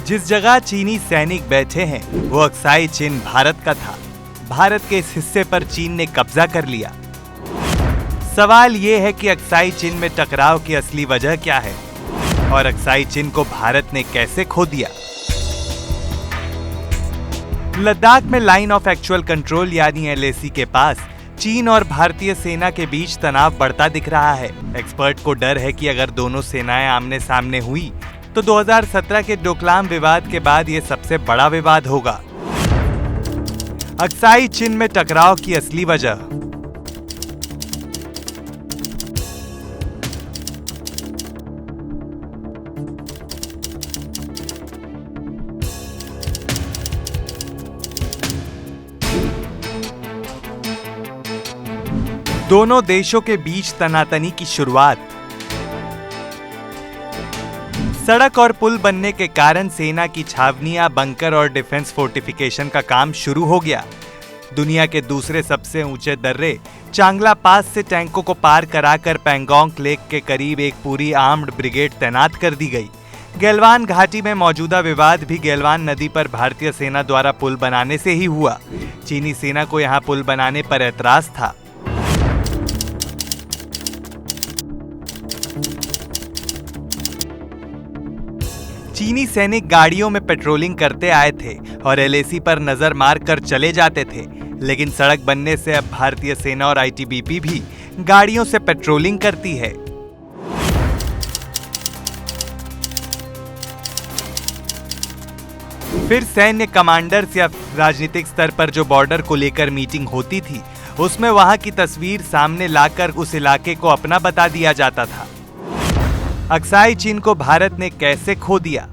जिस जगह चीनी सैनिक बैठे हैं वो अक्साई चिन भारत का था। भारत के इस हिस्से पर चीन ने कब्जा कर लिया। सवाल ये है कि अक्साई चिन में टकराव की असली वजह क्या है और अक्साई चिन को भारत ने कैसे खो दिया। लद्दाख में लाइन ऑफ एक्चुअल कंट्रोल यानी एलएसी के पास चीन और भारतीय सेना के बीच तनाव बढ़ता दिख रहा है। एक्सपर्ट को डर है कि अगर दोनों सेनाएं आमने सामने हुई तो 2017 के डोकलाम विवाद के बाद यह सबसे बड़ा विवाद होगा। अक्साई चिन में टकराव की असली वजह। दोनों देशों के बीच तनातनी की शुरुआत। सड़क और पुल बनने के कारण सेना की छावनियां, बंकर और डिफेंस फोर्टिफिकेशन का काम शुरू हो गया। दुनिया के दूसरे सबसे ऊंचे दर्रे चांगला पास से टैंकों को पार कराकर पैंगोंग लेक के करीब एक पूरी आर्म्ड ब्रिगेड तैनात कर दी गई। गैलवान घाटी में मौजूदा विवाद भी गैलवान नदी पर भारतीय सेना द्वारा पुल बनाने से ही हुआ। चीनी सेना को यहां पुल बनाने पर ऐतराज था। चीनी सैनिक गाड़ियों में पेट्रोलिंग करते आए थे और एलएसी पर नजर मार कर चले जाते थे, लेकिन सड़क बनने से अब भारतीय सेना और आईटीबीपी भी गाड़ियों से पेट्रोलिंग करती है। फिर सैन्य कमांडर्स या राजनीतिक स्तर पर जो बॉर्डर को लेकर मीटिंग होती थी, उसमें वहां की तस्वीर सामने लाकर उस इलाके को अपना बता दिया जाता था। अक्साई चिन को भारत ने कैसे खो दिया?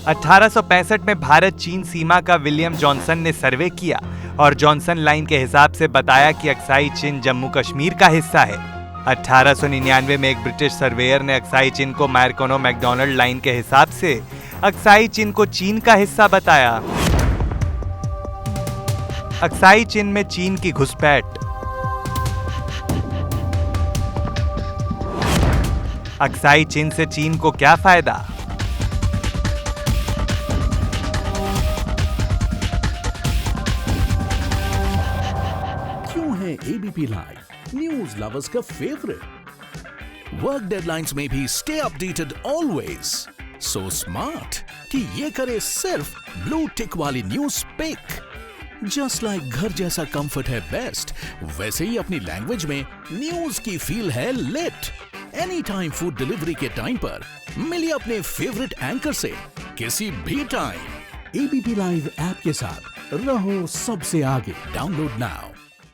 1865 में भारत चीन सीमा का विलियम जॉनसन ने सर्वे किया और जॉनसन लाइन के हिसाब से बताया कि अक्साई चिन जम्मू कश्मीर का हिस्सा है। 1899 में एक ब्रिटिश सर्वेयर ने अक्साई चिन को मैरकोनो मैकडोनल्ड लाइन के हिसाब से अक्साई चिन को चीन का हिस्सा बताया। अक्साई चिन में चीन की घुसपैठ। अक्साई चिन से चीन को क्या फायदा? क्यों है एबीपी लाइव न्यूज लवर्स का फेवरेट? वर्क डेडलाइंस में भी stay updated always. So smart कि ये करे सिर्फ ब्लू टिक वाली न्यूज पिक। जस्ट लाइक घर जैसा कंफर्ट है बेस्ट, वैसे ही अपनी लैंग्वेज में न्यूज की फील है lit. Any time food delivery के टाइम पर मिलिए अपने फेवरेट एंकर से किसी भी टाइम। एबीपी लाइव ऐप के साथ रहो सबसे आगे। Download now.